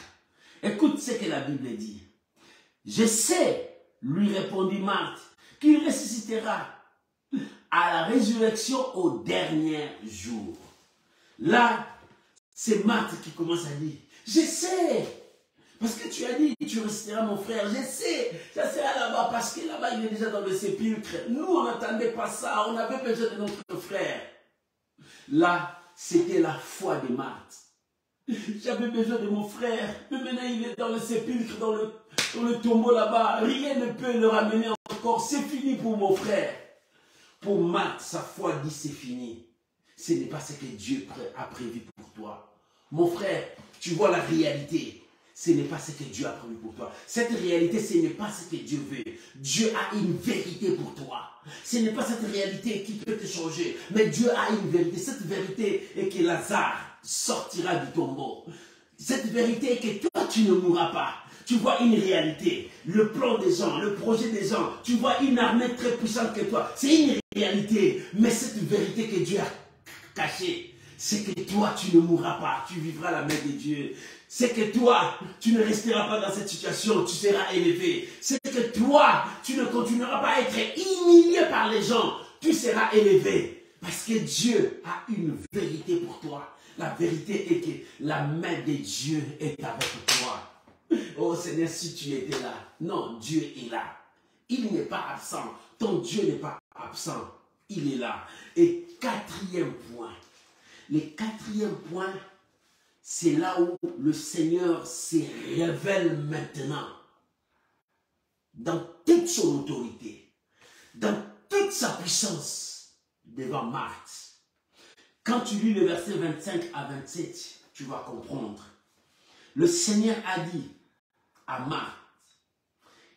écoute ce que la Bible dit. Je sais, lui répondit Marthe, qu'il ressuscitera à la résurrection au dernier jour. Là, c'est Marthe qui commence à dire, je sais, parce que tu as dit, tu ressusciteras mon frère, je sais, ça sera là-bas, parce que là-bas, il est déjà dans le sépulcre. Nous, on n'attendait pas ça, on avait besoin de notre frère. Là, c'était la foi de Marthe. J'avais besoin de mon frère, mais maintenant il est dans le sépulcre, dans le tombeau là-bas. Rien ne peut le ramener encore. C'est fini pour mon frère. Pour Marthe, sa foi dit c'est fini. Ce n'est pas ce que Dieu a prévu pour toi. Mon frère, tu vois la réalité. Ce n'est pas ce que Dieu a prévu pour toi. Cette réalité, ce n'est pas ce que Dieu veut. Dieu a une vérité pour toi. Ce n'est pas cette réalité qui peut te changer. Mais Dieu a une vérité. Cette vérité est que Lazare sortira du tombeau. Cette vérité est que toi, tu ne mourras pas. Tu vois une réalité. Le plan des gens, le projet des gens. Tu vois une armée très puissante que toi. C'est une réalité. Mais cette vérité que Dieu a cachée, c'est que toi, tu ne mourras pas. Tu vivras la main de Dieu. C'est que toi, tu ne resteras pas dans cette situation, tu seras élevé. C'est que toi, tu ne continueras pas à être humilié par les gens, tu seras élevé. Parce que Dieu a une vérité pour toi. La vérité est que la main de Dieu est avec toi. Oh Seigneur, si tu étais là. Non, Dieu est là. Il n'est pas absent. Ton Dieu n'est pas absent. Il est là. Et quatrième point. Le quatrième point, c'est là où le Seigneur se révèle maintenant. Dans toute son autorité. Dans toute sa puissance. Devant Marthe. Quand tu lis le verset 25 à 27, tu vas comprendre. Le Seigneur a dit à Marthe,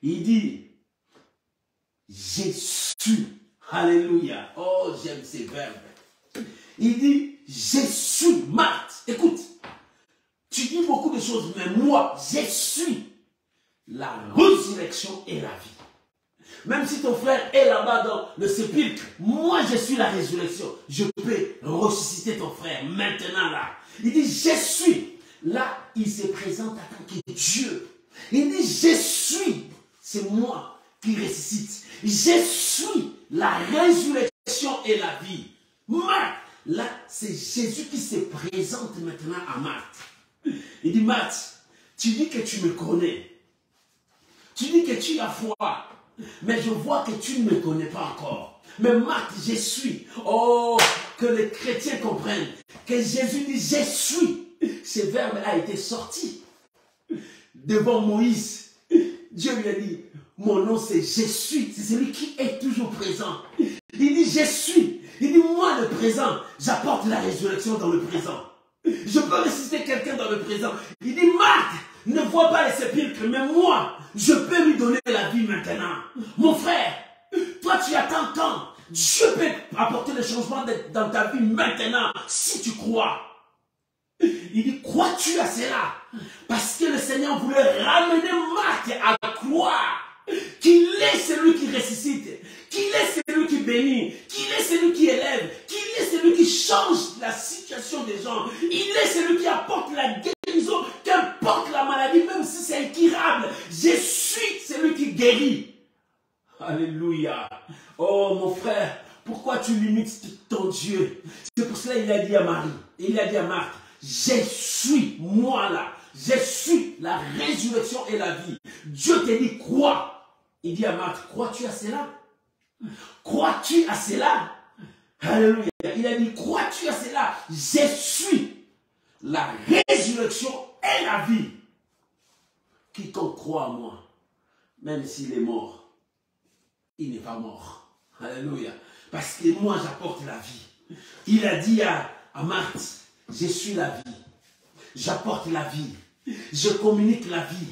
il dit, j'ai su. Alléluia. Oh, j'aime ces verbes. Il dit, j'ai su. Marthe, écoute. Tu dis beaucoup de choses, mais moi, j'ai su la résurrection et la vie. Même si ton frère est là-bas dans le sépulcre, moi je suis la résurrection. Je peux ressusciter ton frère maintenant là. Il dit, je suis. Là, il se présente en tant que Dieu. Il dit, je suis. C'est moi qui ressuscite. Je suis la résurrection et la vie. Marthe, là, c'est Jésus qui se présente maintenant à Marthe. Il dit, Marthe, tu dis que tu me connais. Tu dis que tu as foi. Mais je vois que tu ne me connais pas encore. Mais Marthe, je suis. Oh, que les chrétiens comprennent. Que Jésus dit, je suis. Ce verbe a été sorti. Devant Moïse. Dieu lui a dit, mon nom c'est je suis. C'est celui qui est toujours présent. Il dit, je suis. Il dit, moi le présent, j'apporte la résurrection dans le présent. Je peux ressusciter quelqu'un dans le présent. Il dit, Marthe, ne vois pas les sépulcres, mais moi, je peux lui donner la vie maintenant. Mon frère, toi tu attends quand? Dieu peut apporter le changement dans ta vie maintenant, si tu crois. Il dit, crois-tu à cela? Parce que le Seigneur voulait ramener Marthe à croire qu'il est celui qui ressuscite, qu'il est celui qui bénit, qu'il est celui qui élève, qu'il est celui qui change la situation des gens. Il est celui qui apporte la guérison, qu'importe la maladie, même si c'est incurable. Je suis celui qui guérit. Alléluia. Oh mon frère, pourquoi tu limites ton Dieu? C'est pour cela qu'il a dit à Marie, il a dit à Marthe, je suis moi là. Je suis la résurrection et la vie. Dieu te dit, crois. Il dit à Marthe, crois-tu à cela? Crois-tu à cela? Alléluia. Il a dit, crois-tu à cela? Je suis la résurrection et la vie. Quiconque croit en moi, même s'il est mort, il n'est pas mort. Alléluia. Parce que moi, j'apporte la vie. Il a dit à Marthe, je suis la vie. J'apporte la vie. Je communique la vie.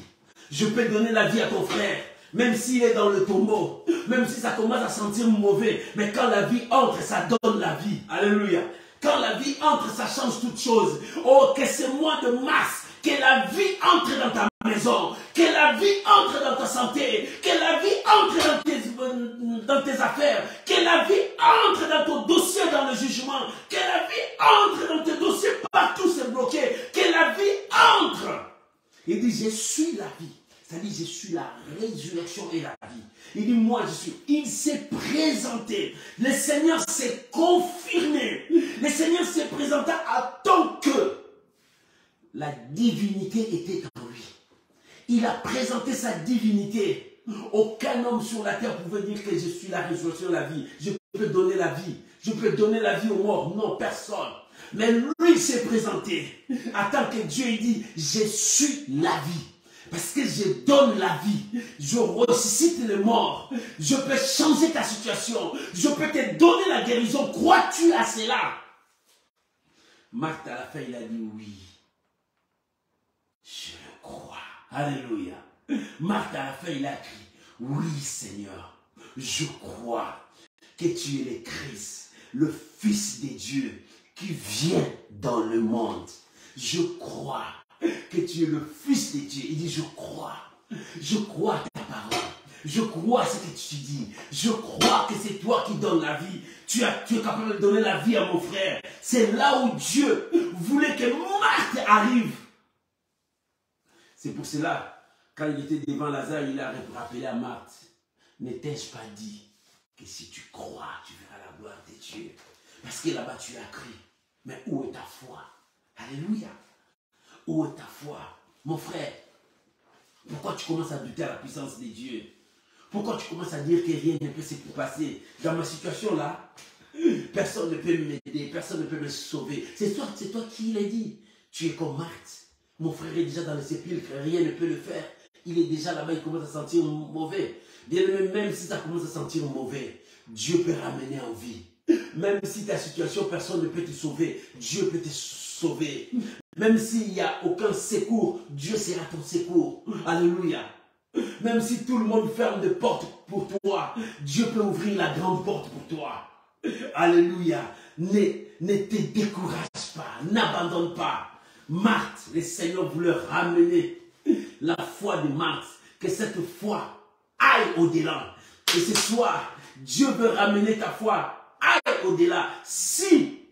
Je peux donner la vie à ton frère. Même s'il est dans le tombeau, même si ça commence à sentir mauvais, mais quand la vie entre, ça donne la vie. Alléluia. Quand la vie entre, ça change toute chose. Oh, que ce mois de mars, que la vie entre dans ta maison, que la vie entre dans ta santé, que la vie entre dans tes affaires, que la vie entre dans ton dossier dans le jugement, que la vie entre dans tes dossiers partout c'est bloqué, que la vie entre. Il dit, je suis la vie. C'est-à-dire, je suis la résurrection et la vie. Il dit, moi, je suis. Il s'est présenté. Le Seigneur s'est confirmé. Le Seigneur s'est présenté à tant que la divinité était en lui. Il a présenté sa divinité. Aucun homme sur la terre pouvait dire que je suis la résurrection et la vie. Je peux donner la vie. Je peux donner la vie aux morts. Non, personne. Mais lui s'est présenté. En tant que Dieu, il dit, je suis la vie. Parce que je donne la vie, je ressuscite les morts, je peux changer ta situation, je peux te donner la guérison. Crois-tu à cela? Marthe, à la fin, il a dit oui. Je crois. Alléluia. Marthe, à la fin, il a dit oui, Seigneur, je crois que tu es le Christ, le Fils de Dieu qui vient dans le monde. Je crois que tu es le Fils de Dieu. Il dit, je crois à ta parole. Je crois à ce que tu dis. Je crois que c'est toi qui donnes la vie. Tu es capable de donner la vie à mon frère. C'est là où Dieu voulait que Marthe arrive. C'est pour cela, quand il était devant Lazare, il a rappelé à Marthe, n'étais-je pas dit que si tu crois, tu verras la gloire de Dieu? Parce que là-bas, tu as cru. Mais où est ta foi? Alléluia. Où est ta foi? Mon frère, pourquoi tu commences à douter à la puissance de Dieu? Pourquoi tu commences à dire que rien ne peut se passer? Dans ma situation là, personne ne peut m'aider, personne ne peut me sauver. C'est toi qui l'as dit. Tu es comme Marthe. Mon frère est déjà dans le sépulcre, rien ne peut le faire. Il est déjà là-bas, il commence à sentir mauvais. Bien même si ça commence à sentir mauvais, Dieu peut ramener en vie. Même si ta situation, personne ne peut te sauver, Dieu peut te sauver. Même s'il n'y a aucun secours, Dieu sera ton secours. Alléluia. Même si tout le monde ferme des portes pour toi, Dieu peut ouvrir la grande porte pour toi. Alléluia. Ne te décourage pas, n'abandonne pas. Marthe, le Seigneur voulait ramener la foi de Marthe, que cette foi aille au-delà. Et ce soir, Dieu veut ramener ta foi, aille au-delà.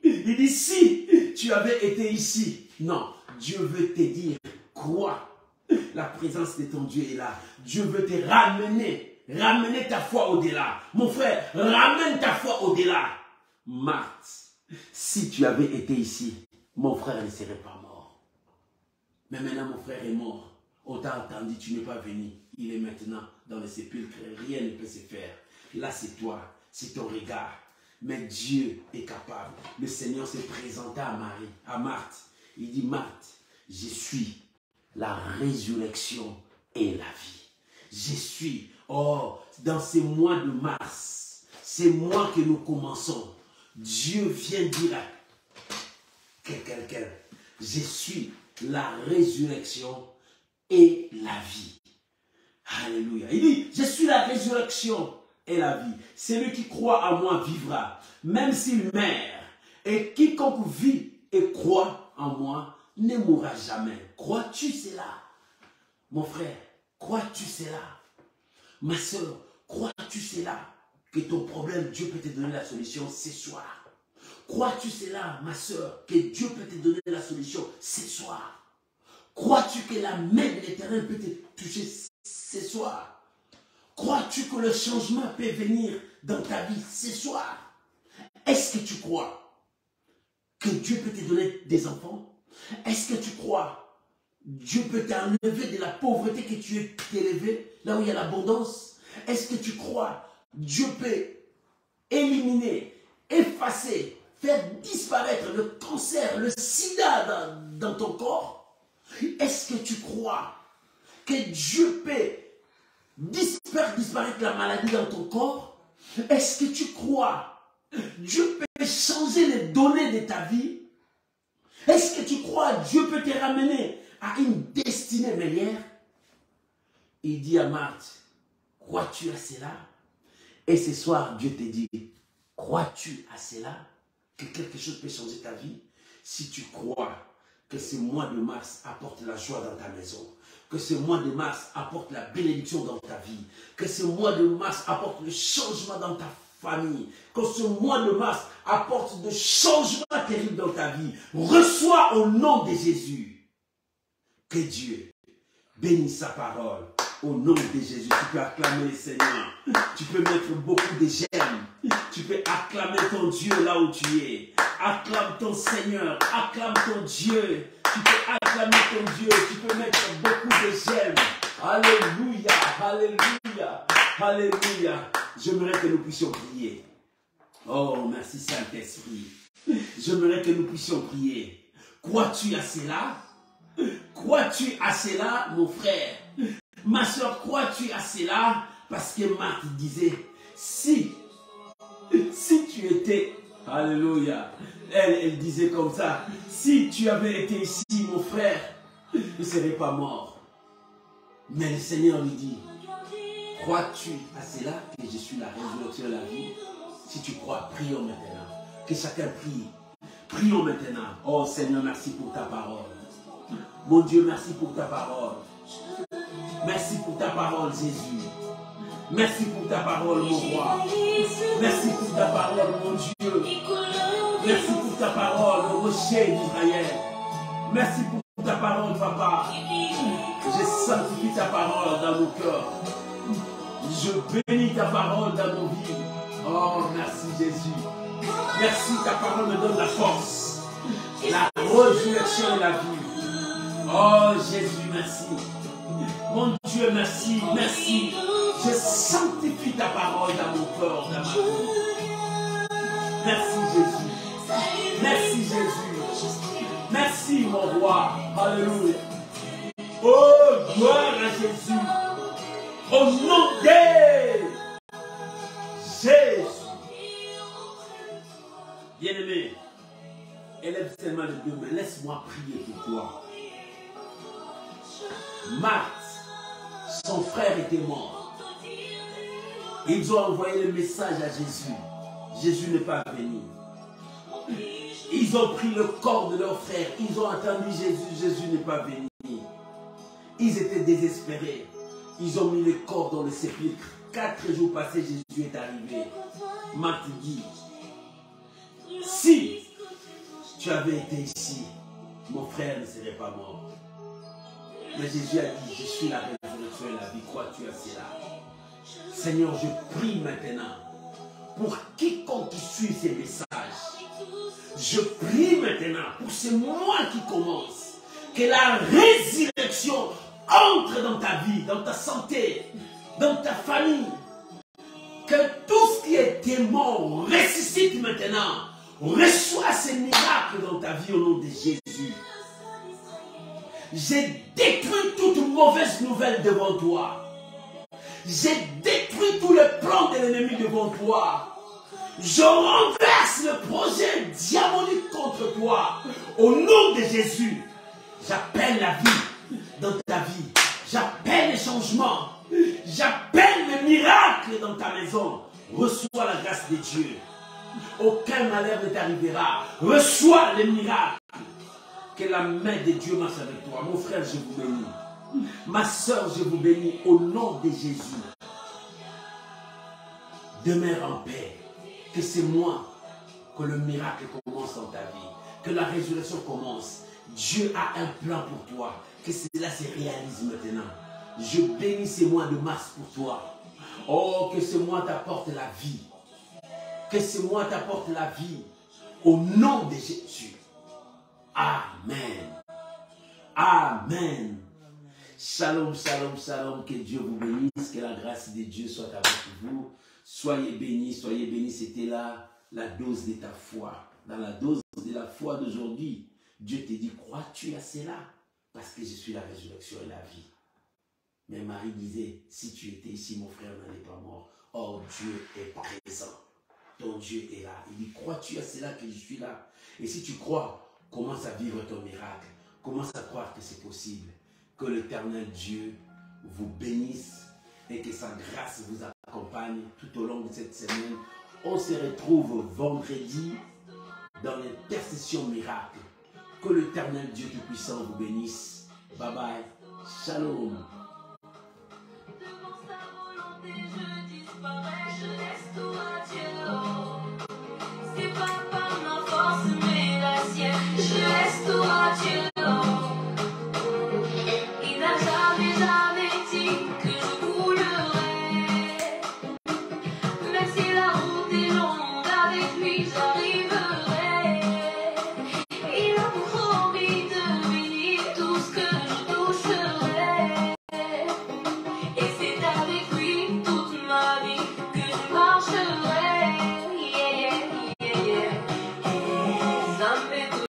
Il dit si tu avais été ici, non, Dieu veut te dire, crois, la présence de ton Dieu est là. Dieu veut te ramener ta foi au-delà. Mon frère, ramène ta foi au-delà. Marthe, si tu avais été ici, mon frère ne serait pas mort. Mais maintenant, mon frère est mort. On t'a entendu, tu n'es pas venu. Il est maintenant dans le sépulcre. Rien ne peut se faire. Là, c'est toi, c'est ton regard. Mais Dieu est capable. Le Seigneur s'est présenté à Marthe. Il dit, Marthe, je suis la résurrection et la vie. Je suis, dans ces mois de mars, ces mois que nous commençons, Dieu vient dire à quelqu'un, je suis la résurrection et la vie. Alléluia. Il dit, je suis la résurrection et la vie. Celui qui croit en moi vivra, même s'il meurt. Et quiconque vit et croit en moi ne mourra jamais. Crois-tu cela? Mon frère, crois-tu cela? Ma soeur, crois-tu cela? Que ton problème, Dieu peut te donner la solution ce soir. Crois-tu cela, ma soeur, que Dieu peut te donner la solution ce soir? Crois-tu que la main de l'Éternel peut te toucher ce soir? Crois-tu que le changement peut venir dans ta vie ce soir? Est-ce que tu crois que Dieu peut te donner des enfants? Est-ce que tu crois Dieu peut t'enlever de la pauvreté que tu es élevé, là où il y a l'abondance? Est-ce que tu crois Dieu peut éliminer, effacer, faire disparaître le cancer, le sida dans ton corps? Est-ce que tu crois que Dieu peut disparaître la maladie dans ton corps? Est-ce que tu crois Dieu peut changer les données de ta vie? Est-ce que tu crois Dieu peut te ramener à une destinée meilleure? Il dit à Marthe, crois-tu à cela? Et ce soir, Dieu te dit, crois-tu à cela? Que quelque chose peut changer ta vie? Si tu crois que ce mois de mars apporte la joie dans ta maison, que ce mois de mars apporte la bénédiction dans ta vie, que ce mois de mars apporte le changement dans ta famille, que ce mois de mars apporte de changements terribles dans ta vie, reçois au nom de Jésus. Que Dieu bénisse sa parole. Au nom de Jésus, tu peux acclamer le Seigneur. Tu peux mettre beaucoup de j'aime. Tu peux acclamer ton Dieu là où tu es. Acclame ton Seigneur. Acclame ton Dieu. Tu peux acclamer ton Dieu. Tu peux mettre beaucoup de j'aime. Alléluia. Alléluia. Alléluia. J'aimerais que nous puissions prier. Oh, merci Saint-Esprit. J'aimerais que nous puissions prier. Crois-tu à cela? Crois-tu à cela, mon frère? Ma soeur, crois-tu à cela? Parce que Marthe disait, si tu étais, alléluia, elle disait comme ça, si tu avais été ici, mon frère, je ne serais pas mort. Mais le Seigneur lui dit, crois-tu à cela que je suis la résurrection de la vie? Si tu crois, prions maintenant. Que chacun prie. Prions maintenant. Oh Seigneur, merci pour ta parole. Mon Dieu, merci pour ta parole. Merci pour ta parole, Jésus. Merci pour ta parole, mon roi. Merci pour ta parole, mon Dieu. Merci pour ta parole, mon rocher d'Israël. Merci pour ta parole, Papa. Je sanctifie ta parole dans nos cœurs. Je bénis ta parole dans nos vies. Oh, merci Jésus. Merci, ta parole me donne la force, la résurrection et la vie. Oh Jésus, merci. Mon Dieu, merci, merci. Je sanctifie ta parole dans mon corps, dans ma vie. Merci Jésus. Merci Jésus. Merci mon roi. Alléluia. Oh, gloire à Jésus. Au nom de Jésus. Bien-aimé, élève seulement les deux mains. Laisse-moi prier pour toi. Marthe, son frère était mort. Ils ont envoyé le message à Jésus. Jésus n'est pas venu. Ils ont pris le corps de leur frère. Ils ont attendu Jésus. Jésus n'est pas venu. Ils étaient désespérés. Ils ont mis le corps dans le sépulcre. 4 jours passés, Jésus est arrivé. Marthe dit, si tu avais été ici, mon frère ne serait pas mort. Mais Jésus a dit, je suis la résurrection et la vie. Crois-tu à cela? Seigneur, je prie maintenant pour quiconque qui suit ces messages. Je prie maintenant pour ce mois qui commence, que la résurrection entre dans ta vie, dans ta santé, dans ta famille. Que tout ce qui était mort ressuscite maintenant. Reçois ces miracles dans ta vie au nom de Jésus. J'ai détruit toute mauvaise nouvelle devant toi. J'ai détruit tout le plan de l'ennemi devant toi. Je renverse le projet diabolique contre toi. Au nom de Jésus, j'appelle la vie dans ta vie. J'appelle les changements. J'appelle le miracle dans ta maison. Reçois la grâce de Dieu. Aucun malheur ne t'arrivera. Reçois les miracles. Que la main de Dieu marche avec toi. Mon frère, je vous bénis. Ma soeur, je vous bénis au nom de Jésus. Demeure en paix. Que ce mois que le miracle commence dans ta vie, que la résurrection commence. Dieu a un plan pour toi, que cela se réalise maintenant. Je bénis ces mois de mars pour toi. Oh, que ce mois t'apporte la vie. Que ce mois t'apporte la vie. Au nom de Jésus. Amen. Amen. Shalom, shalom, shalom. Que Dieu vous bénisse. Que la grâce de Dieu soit avec vous. Soyez bénis, soyez bénis. C'était là la dose de ta foi. Dans la dose de la foi d'aujourd'hui, Dieu te dit, crois-tu à cela? Parce que je suis la résurrection et la vie. Mais Marie disait, si tu étais ici, mon frère n'allait pas mort. Or, Dieu est présent. Ton Dieu est là. Il dit, crois-tu à cela que je suis là? Et si tu crois, commence à vivre ton miracle. Commence à croire que c'est possible. Que l'Éternel Dieu vous bénisse et que sa grâce vous accompagne tout au long de cette semaine. On se retrouve vendredi dans l'intercession miracle. Que l'Éternel Dieu Tout-Puissant vous bénisse. Bye bye. Shalom.